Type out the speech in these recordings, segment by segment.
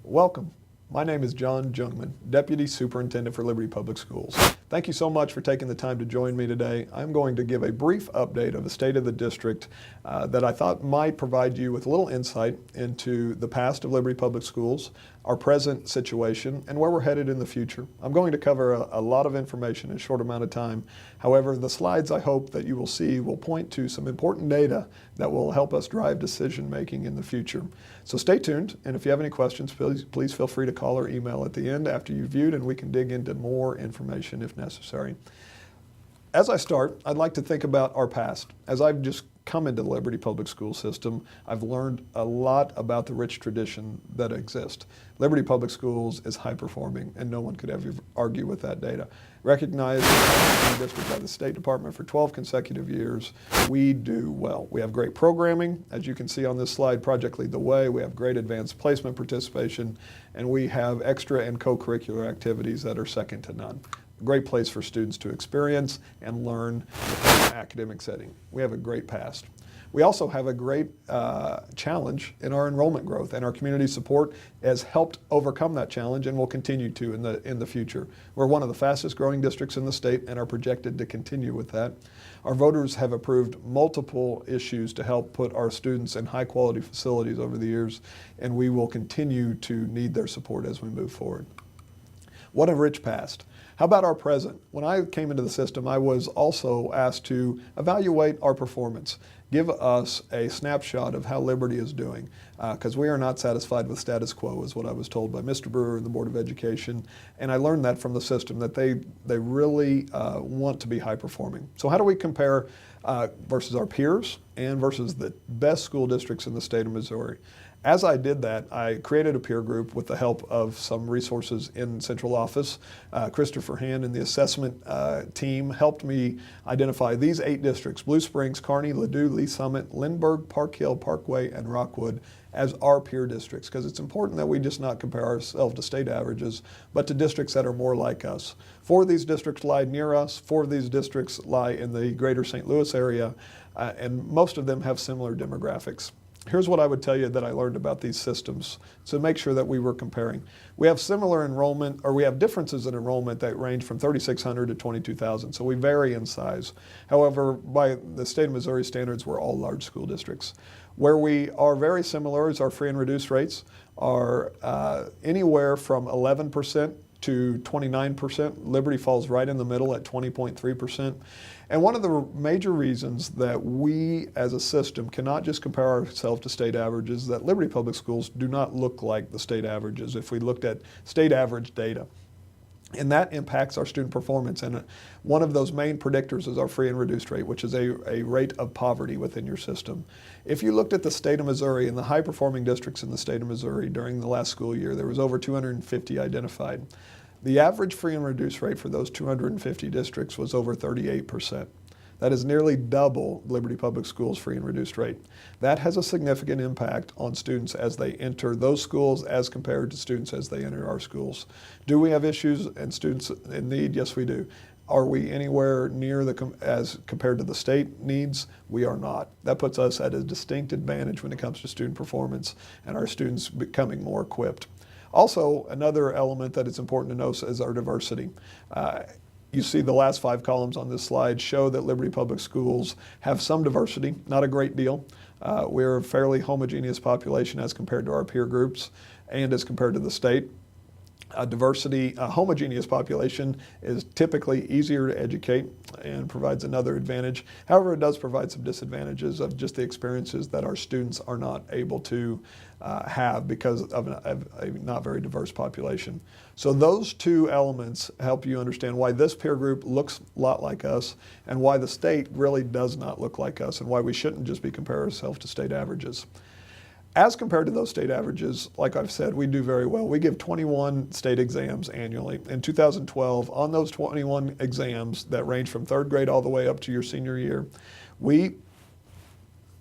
Welcome. My name is John Jungman, Deputy Superintendent for Liberty Public Schools. Thank you so much for taking the time to join me today. I'm going to give a brief update of the state of the district that I thought might provide you with a little insight into the past of Liberty Public Schools, our present situation, and where we're headed in the future. I'm going to cover a lot of information in a short amount of time. However, the slides I hope that you will see will point to some important data that will help us drive decision making in the future. So stay tuned, and if you have any questions, please feel free to call or email at the end after you've viewed, and we can dig into more information if necessary. As I start, I'd like to think about our past. As I've just come into the Liberty Public School system, I've learned a lot about the rich tradition that exists. Liberty Public Schools is high performing, and no one could ever argue with that data. Recognized as a district by the State Department for 12 consecutive years, we do well. We have great programming. As you can see on this slide, Project Lead the Way. We have great advanced placement participation, and we have extra and co-curricular activities that are second to none. A great place for students to experience and learn in an academic setting. We have a great past. We also have a great challenge in our enrollment growth, and our community support has helped overcome that challenge and will continue to in the future. We're one of the fastest growing districts in the state and are projected to continue with that. Our voters have approved multiple issues to help put our students in high quality facilities over the years, and we will continue to need their support as we move forward. What a rich past. How about our present? When I came into the system, I was also asked to evaluate our performance, give us a snapshot of how Liberty is doing, because we are not satisfied with status quo, is what I was told by Mr. Brewer and the Board of Education, and I learned that from the system, that they really want to be high performing. So how do we compare versus our peers and versus the best school districts in the state of Missouri? As I did that, I created a peer group with the help of some resources in central office. Christopher Hand and the assessment team helped me identify these 8 districts: Blue Springs, Kearney, Ladue, Lee Summit, Lindbergh, Park Hill, Parkway, and Rockwood as our peer districts, because it's important that we just not compare ourselves to state averages, but to districts that are more like us. 4 of these districts lie near us, 4 of these districts lie in the greater St. Louis area, and most of them have similar demographics. Here's what I would tell you that I learned about these systems to make sure that we were comparing. We have similar enrollment, or we have differences in enrollment that range from 3,600 to 22,000, so we vary in size. However, by the state of Missouri standards, we're all large school districts. Where we are very similar is our free and reduced rates are anywhere from 11% to 29%. Liberty falls right in the middle at 20.3%. And one of the major reasons that we as a system cannot just compare ourselves to state averages is that Liberty Public Schools do not look like the state averages if we looked at state average data. And that impacts our student performance. And one of those main predictors is our free and reduced rate, which is a rate of poverty within your system. If you looked at the state of Missouri and the high performing districts in the state of Missouri during the last school year, there was over 250 identified. The average free and reduced rate for those 250 districts was over 38%. That is nearly double Liberty Public Schools' free and reduced rate. That has a significant impact on students as they enter those schools as compared to students as they enter our schools. Do we have issues and students in need? Yes, we do. Are we anywhere near as compared to the state needs? We are not. That puts us at a distinct advantage when it comes to student performance and our students becoming more equipped. Also, another element that is important to note is our diversity. You see the last 5 columns on this slide show that Liberty Public Schools have some diversity, not a great deal. We're a fairly homogeneous population as compared to our peer groups and as compared to the state. A homogeneous population is typically easier to educate and provides another advantage. However, it does provide some disadvantages of just the experiences that our students are not able to have because of a not very diverse population. So those 2 elements help you understand why this peer group looks a lot like us and why the state really does not look like us and why we shouldn't just be comparing ourselves to state averages. As compared to those state averages, like I've said, we do very well. We give 21 state exams annually. In 2012, on those 21 exams that range from 3rd grade all the way up to your senior year, we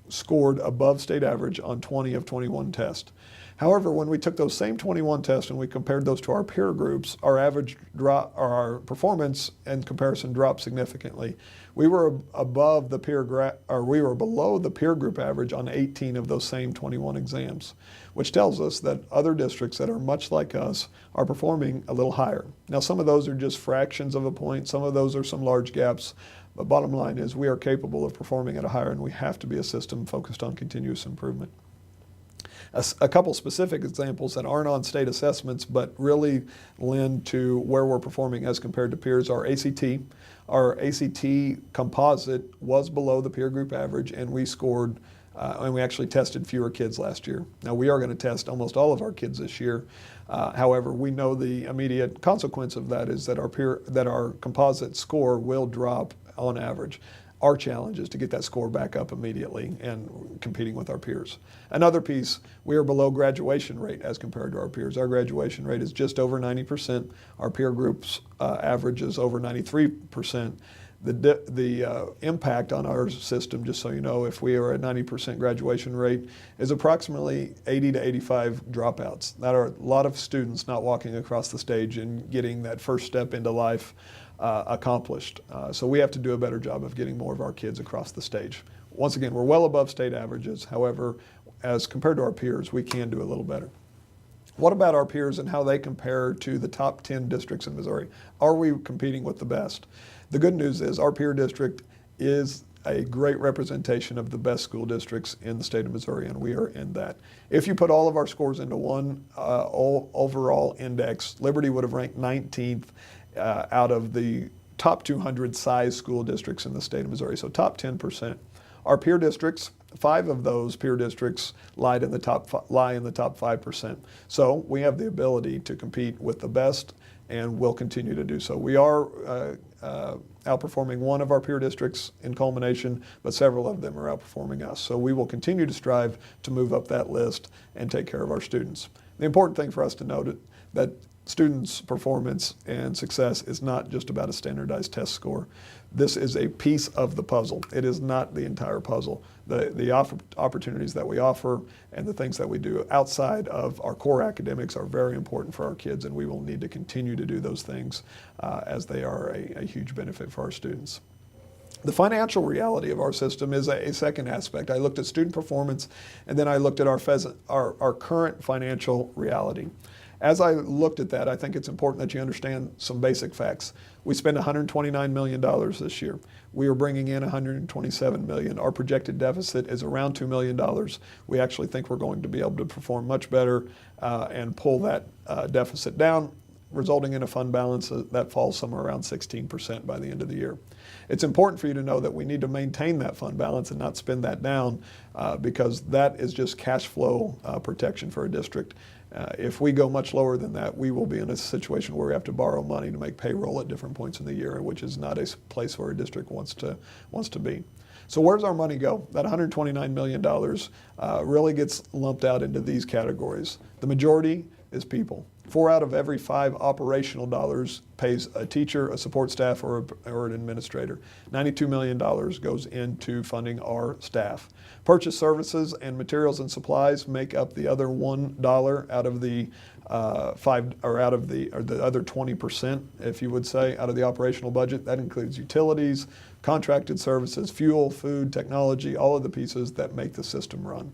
scored above state average on 20 of 21 tests. However, when we took those same 21 tests and we compared those to our peer groups, our average drop, or our performance in comparison dropped significantly. We were above the we were below the peer group average on 18 of those same 21 exams. which tells us that other districts that are much like us are performing a little higher. Now, some of those are just fractions of a point, some of those are some large gaps, but bottom line is we are capable of performing at a higher, and we have to be a system focused on continuous improvement. A couple specific examples that aren't on state assessments but really lend to where we're performing as compared to peers are ACT. Our ACT composite was below the peer group average, and we scored and we actually tested fewer kids last year. Now, we are going to test almost all of our kids this year. However, we know the immediate consequence of that is that our composite score will drop on average. Our challenge is to get that score back up immediately and competing with our peers. Another piece, we are below graduation rate as compared to our peers. Our graduation rate is just over 90%. Our peer group's average is over 93%. The impact on our system, just so you know, if we are at 90% graduation rate, is approximately 80 to 85 dropouts. That are a lot of students not walking across the stage and getting that first step into life accomplished. So we have to do a better job of getting more of our kids across the stage. Once again, we're well above state averages. However, as compared to our peers, we can do a little better. What about our peers and how they compare to the top 10 districts in Missouri? Are we competing with the best? The good news is our peer district is a great representation of the best school districts in the state of Missouri, and we are in that. If you put all of our scores into one overall index, Liberty would have ranked 19th out of the top 200 size school districts in the state of Missouri, so top 10%. Our peer districts, 5 of those peer districts lie in the top 5%. So we have the ability to compete with the best, and will continue to do so. We are outperforming one of our peer districts in culmination, but several of them are outperforming us. So we will continue to strive to move up that list and take care of our students. The important thing for us to note is that students' performance and success is not just about a standardized test score. This is a piece of the puzzle. It is not the entire puzzle. The opportunities that we offer and the things that we do outside of our core academics are very important for our kids, and we will need to continue to do those things as they are a huge benefit for our students. The financial reality of our system is a second aspect. I looked at student performance, and then I looked at our current financial reality. As I looked at that, I think it's important that you understand some basic facts. We spend $129 million this year. We are bringing in $127 million. Our projected deficit is around $2 million. We actually think we're going to be able to perform much better and pull that deficit down, resulting in a fund balance that falls somewhere around 16% by the end of the year. It's important for you to know that we need to maintain that fund balance and not spend that down because that is just cash flow protection for a district. If we go much lower than that, we will be in a situation where we have to borrow money to make payroll at different points in the year, which is not a place where a district wants to be. So where does our money go? That $129 million really gets lumped out into these categories. The majority is people. 4 out of every 5 operational dollars pays a teacher, a support staff, or an administrator. $92 million goes into funding our staff. Purchase services and materials and supplies make up the other $1 out of the the other 20%, if you would say, out of the operational budget. That includes utilities, contracted services, fuel, food, technology, all of the pieces that make the system run.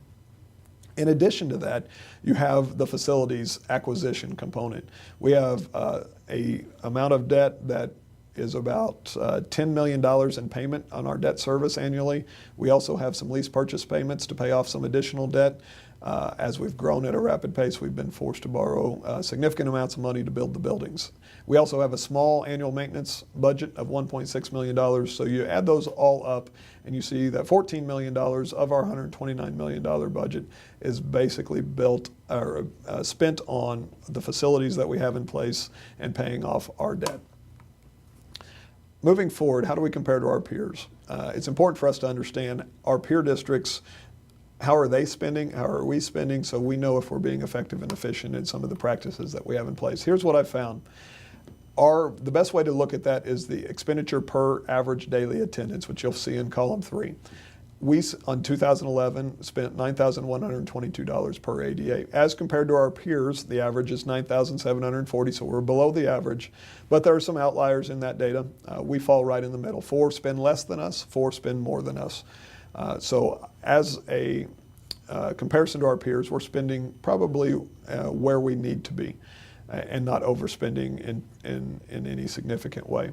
In addition to that, you have the facilities acquisition component. We have a amount of debt that is about $10 million in payment on our debt service annually. We also have some lease purchase payments to pay off some additional debt. As we've grown at a rapid pace, we've been forced to borrow significant amounts of money to build the buildings. We also have a small annual maintenance budget of $1.6 million. So you add those all up and you see that $14 million of our $129 million budget is basically built or spent on the facilities that we have in place and paying off our debt. Moving forward, how do we compare to our peers? It's important for us to understand our peer districts. How are they spending? How are we spending? So we know if we're being effective and efficient in some of the practices that we have in place. Here's what I found. The best way to look at that is the expenditure per average daily attendance, which you'll see in column 3. We, on 2011, spent $9,122 per ADA. As compared to our peers, the average is $9,740, so we're below the average. But there are some outliers in that data. We fall right in the middle. 4 spend less than us, 4 spend more than us. So as a comparison to our peers, we're spending probably where we need to be and not overspending in any significant way.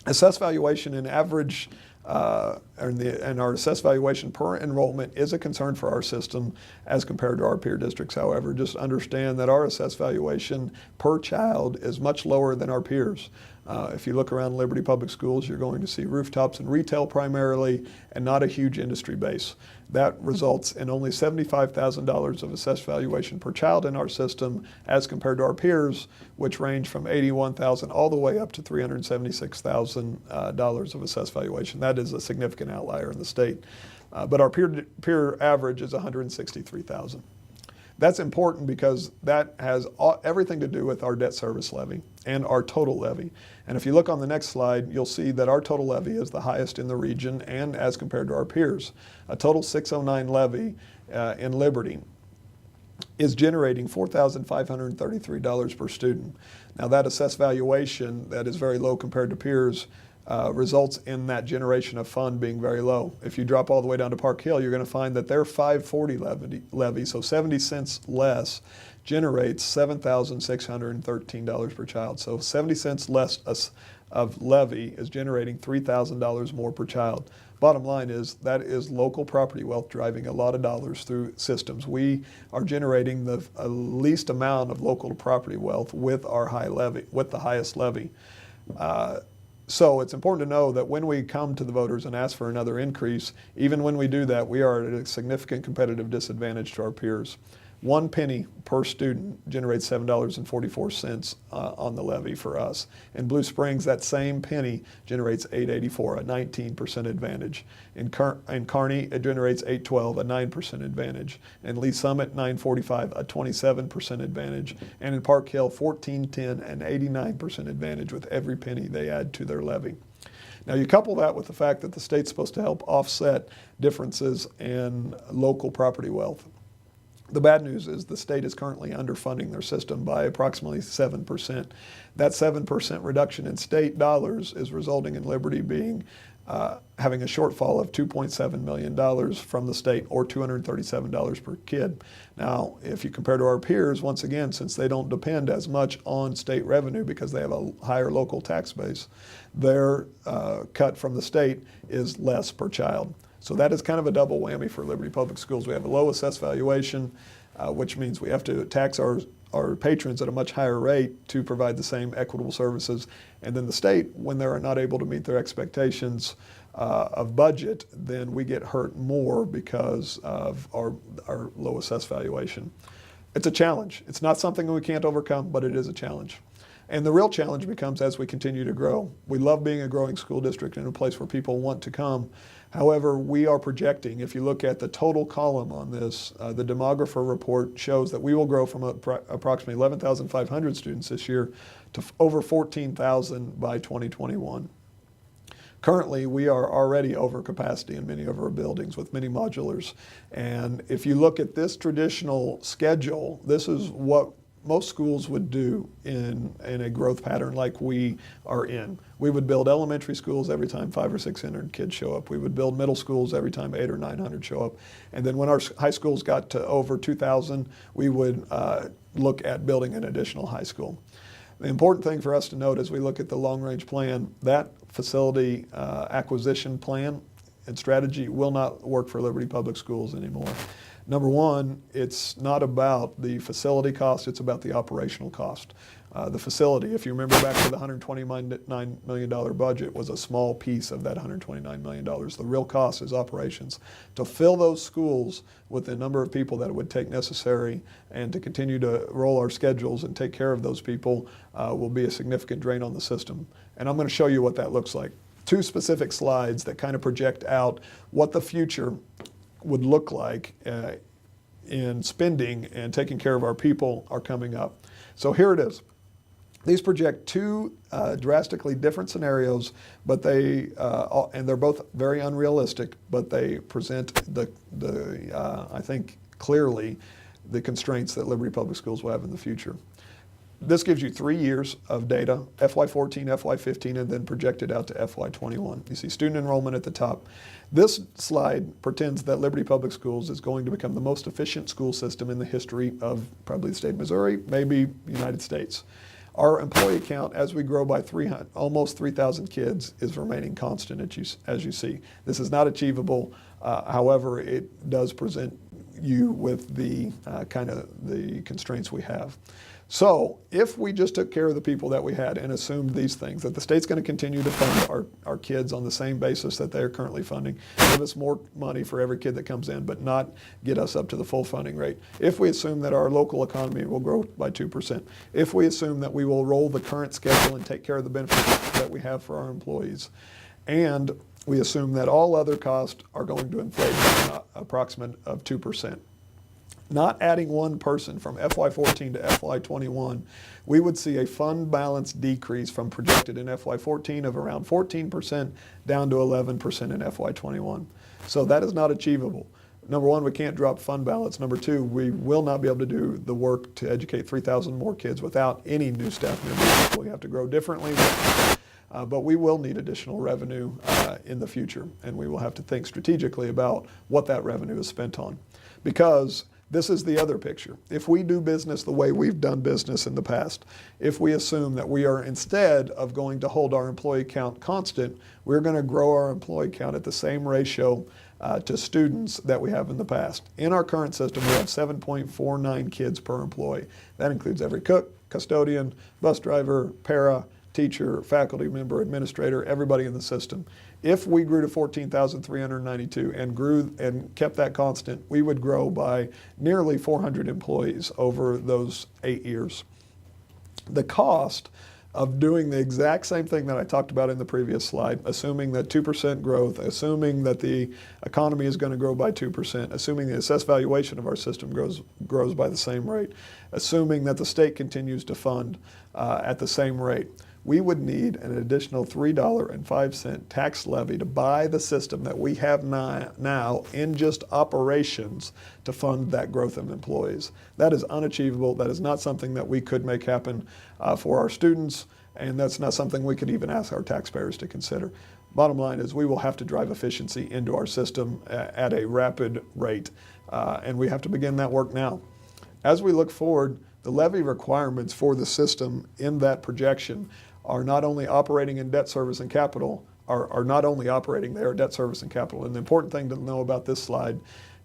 Assessed valuation and average and our assessed valuation per enrollment is a concern for our system as compared to our peer districts. However, just understand that our assessed valuation per child is much lower than our peers. If you look around Liberty Public Schools, you're going to see rooftops and retail primarily, and not a huge industry base. That results in only $75,000 of assessed valuation per child in our system as compared to our peers, which range from $81,000 all the way up to $376,000 of assessed valuation. That is a significant outlier in the state. But our peer average is $163,000. That's important because that has everything to do with our debt service levy and our total levy. And if you look on the next slide, you'll see that our total levy is the highest in the region and as compared to our peers. A total 609 levy in Liberty is generating $4,533 per student. Now that assessed valuation that is very low compared to peers results in that generation of fund being very low. If you drop all the way down to Park Hill, you're going to find that their 540 levy, so 70 cents less, generates $7,613 per child. So 70 cents less of levy is generating $3,000 more per child. Bottom line is that is local property wealth driving a lot of dollars through systems. We are generating the least amount of local property wealth with our high levy, with the highest levy. So it's important to know that when we come to the voters and ask for another increase, even when we do that, we are at a significant competitive disadvantage to our peers. 1 penny per student generates $7.44 on the levy for us. In Blue Springs, that same penny generates $8.84, a 19% advantage. In Kearney, it generates $8.12, a 9% advantage. In Lee Summit, $9.45, a 27% advantage. And in Park Hill, $14.10, an 89% advantage with every penny they add to their levy. Now you couple that with the fact that the state's supposed to help offset differences in local property wealth. The bad news is the state is currently underfunding their system by approximately 7%. That 7% reduction in state dollars is resulting in Liberty being having a shortfall of $2.7 million from the state, or $237 per kid. Now, if you compare to our peers, once again, since they don't depend as much on state revenue because they have a higher local tax base, their cut from the state is less per child. So that is kind of a double whammy for Liberty Public Schools. We have a low assessed valuation, which means we have to tax our patrons at a much higher rate to provide the same equitable services. And then the state, when they're not able to meet their expectations of budget, then we get hurt more because of our low assessed valuation. It's a challenge. It's not something we can't overcome, but it is a challenge. And the real challenge becomes as we continue to grow. We love being a growing school district and a place where people want to come. However, we are projecting, if you look at the total column on this, the demographer report shows that we will grow from approximately 11,500 students this year to over 14,000 by 2021. Currently, we are already over capacity in many of our buildings with many modulars. And if you look at this traditional schedule, this is what most schools would do in a growth pattern like we are in. We would build elementary schools every time 500 or 600 kids show up. We would build middle schools every time 800 or 900 show up. And then when our high schools got to over 2,000, we would look at building an additional high school. The important thing for us to note as we look at the long-range plan, that facility acquisition plan and strategy will not work for Liberty Public Schools anymore. Number one, it's not about the facility cost, it's about the operational cost. The facility, if you remember back to the $129 million budget, was a small piece of that $129 million. The real cost is operations. To fill those schools with the number of people that it would take necessary and to continue to roll our schedules and take care of those people will be a significant drain on the system. And I'm going to show you what that looks like. 2 specific slides that kind of project out what the future would look like in spending and taking care of our people are coming up. So here it is. These project 2 drastically different scenarios, but and they're both very unrealistic, but they present I think clearly the constraints that Liberty Public Schools will have in the future. This gives you 3 years of data, FY14, FY15, and then projected out to FY21. You see student enrollment at the top. This slide pretends that Liberty Public Schools is going to become the most efficient school system in the history of probably the state of Missouri, maybe the United States. Our employee count, as we grow by almost 3,000 kids, is remaining constant, as you see. This is not achievable. However, it does present you with the kind of the constraints we have. So if we just took care of the people that we had and assumed these things, that the state's going to continue to fund our kids on the same basis that they're currently funding, give us more money for every kid that comes in, but not get us up to the full funding rate. If we assume that our local economy will grow by 2%, if we assume that we will roll the current schedule and take care of the benefits that we have for our employees, and we assume that all other costs are going to inflate by an approximate of 2%. Not adding one person from FY14 to FY21, we would see a fund balance decrease from projected in FY14 of around 14% down to 11% in FY21. So that is not achievable. Number one, we can't drop fund balance. Number two, we will not be able to do the work to educate 3,000 more kids without any new staff members. We have to grow differently. But we will need additional revenue in the future, and we will have to think strategically about what that revenue is spent on. Because this is the other picture. If we do business the way we've done business in the past, if we assume that we are, instead of going to hold our employee count constant, we're going to grow our employee count at the same ratio to students that we have in the past. In our current system, we have 7.49 kids per employee. That includes every cook, custodian, bus driver, para, teacher, faculty member, administrator, everybody in the system. If we grew to 14,392 and kept that constant, we would grow by nearly 400 employees over those 8 years. The cost of doing the exact same thing that I talked about in the previous slide, assuming that 2% growth, assuming that the economy is going to grow by 2%, assuming the assessed valuation of our system grows by the same rate, assuming that the state continues to fund at the same rate, we would need an additional $3.05 tax levy to buy the system that we have now in just operations to fund that growth of employees. That is unachievable. That is not something that we could make happen for our students, and that's not something we could even ask our taxpayers to consider. Bottom line is we will have to drive efficiency into our system at a rapid rate, and we have to begin that work now. As we look forward, the levy requirements for the system in that projection are not only operating in debt service and capital, are not only operating, they are debt service and capital. And the important thing to know about this slide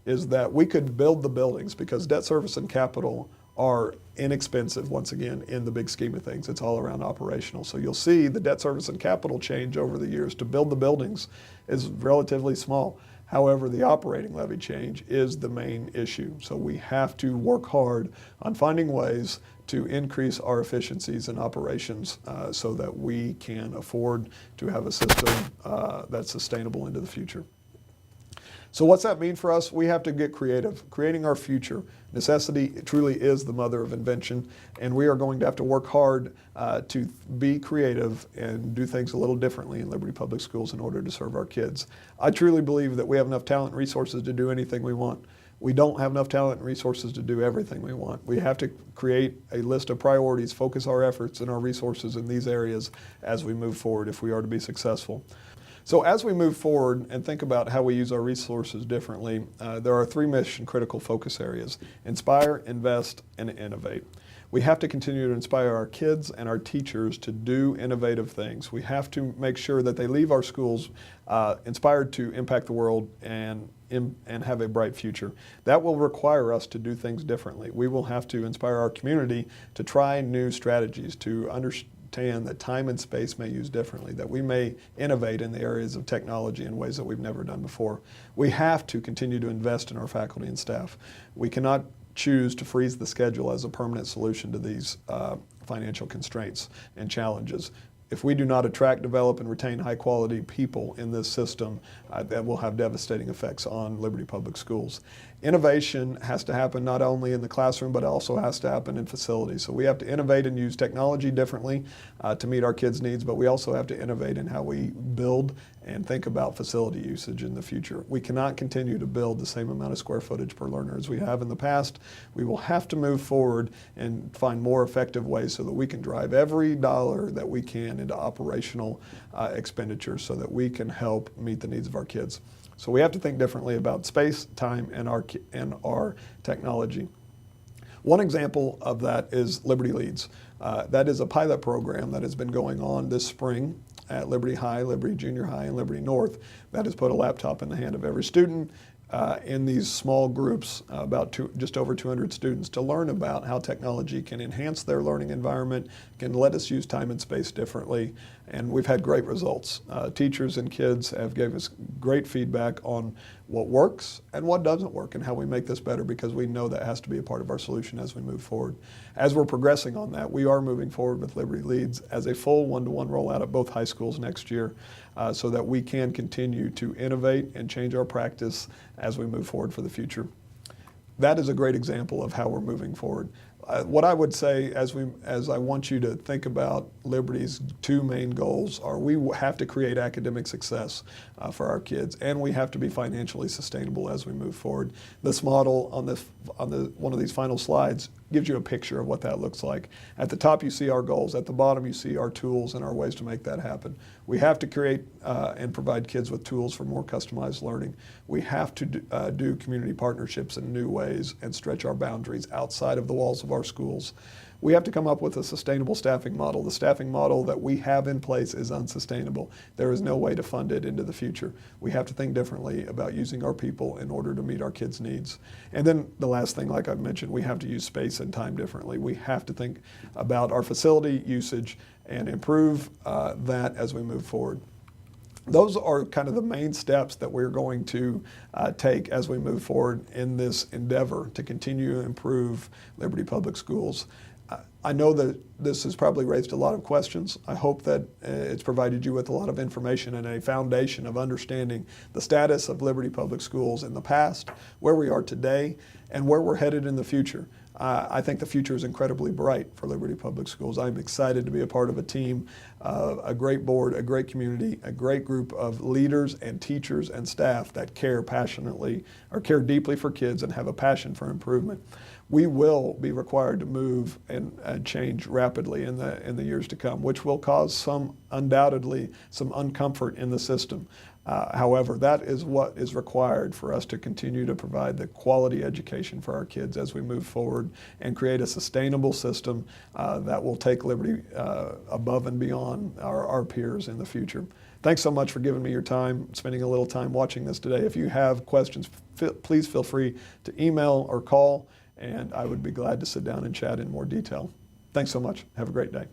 is that we could build the buildings because debt service and capital are inexpensive, once again, in the big scheme of things. It's all around operational. So you'll see the debt service and capital change over the years to build the buildings is relatively small. However, the operating levy change is the main issue. So we have to work hard on finding ways to increase our efficiencies in operations so that we can afford to have a system that's sustainable into the future. So what's that mean for us? We have to get creative, creating our future. Necessity truly is the mother of invention, and we are going to have to work hard to be creative and do things a little differently in Liberty Public Schools in order to serve our kids. I truly believe that we have enough talent and resources to do anything we want. We don't have enough talent and resources to do everything we want. We have to create a list of priorities, focus our efforts and our resources in these areas as we move forward if we are to be successful. So as we move forward and think about how we use our resources differently, there are 3 mission critical focus areas: inspire, invest, and innovate. We have to continue to inspire our kids and our teachers to do innovative things. We have to make sure that they leave our schools inspired to impact the world and have a bright future. That will require us to do things differently. We will have to inspire our community to try new strategies, to understand that time and space may use differently, that we may innovate in the areas of technology in ways that we've never done before. We have to continue to invest in our faculty and staff. We cannot choose to freeze the schedule as a permanent solution to these financial constraints and challenges. If we do not attract, develop, and retain high-quality people in this system, that will have devastating effects on Liberty Public Schools. Innovation has to happen not only in the classroom, but it also has to happen in facilities. So we have to innovate and use technology differently to meet our kids' needs, but we also have to innovate in how we build and think about facility usage in the future. We cannot continue to build the same amount of square footage per learner as we have in the past. We will have to move forward and find more effective ways so that we can drive every dollar that we can into operational expenditures so that we can help meet the needs of our kids. So we have to think differently about space, time, and our technology. One example of that is Liberty Leads. That is a pilot program that has been going on this spring at Liberty High, Liberty Junior High, and Liberty North that has put a laptop in the hand of every student in these small groups, just over 200 students, to learn about how technology can enhance their learning environment, can let us use time and space differently, and we've had great results. Teachers and kids have gave us great feedback on what works and what doesn't work and how we make this better, because we know that has to be a part of our solution as we move forward. As we're progressing on that, we are moving forward with Liberty Leads as a full one-to-one rollout at both high schools next year, so that we can continue to innovate and change our practice as we move forward for the future. That is a great example of how we're moving forward. What I would say as I want you to think about Liberty's two main goals are we have to create academic success for our kids, and we have to be financially sustainable as we move forward. This model on one of these final slides gives you a picture of what that looks like. At the top you see our goals, at the bottom you see our tools and our ways to make that happen. We have to create and provide kids with tools for more customized learning. We have to do community partnerships in new ways and stretch our boundaries outside of the walls of our schools. We have to come up with a sustainable staffing model. The staffing model that we have in place is unsustainable. There is no way to fund it into the future. We have to think differently about using our people in order to meet our kids' needs. And then the last thing, like I've mentioned, we have to use space and time differently. We have to think about our facility usage and improve that as we move forward. Those are kind of the main steps that we're going to take as we move forward in this endeavor to continue to improve Liberty Public Schools. I know that this has probably raised a lot of questions. I hope that it's provided you with a lot of information and a foundation of understanding the status of Liberty Public Schools in the past, where we are today, and where we're headed in the future. I think the future is incredibly bright for Liberty Public Schools. I'm excited to be a part of a team, a great board, a great community, a great group of leaders and teachers and staff that care passionately or care deeply for kids and have a passion for improvement. We will be required to move and change rapidly in the years to come, which will cause undoubtedly some uncomfort in the system. However, that is what is required for us to continue to provide the quality education for our kids as we move forward and create a sustainable system that will take Liberty above and beyond our peers in the future. Thanks so much for giving me your time, spending a little time watching this today. If you have questions, please feel free to email or call, and I would be glad to sit down and chat in more detail. Thanks so much. Have a great day.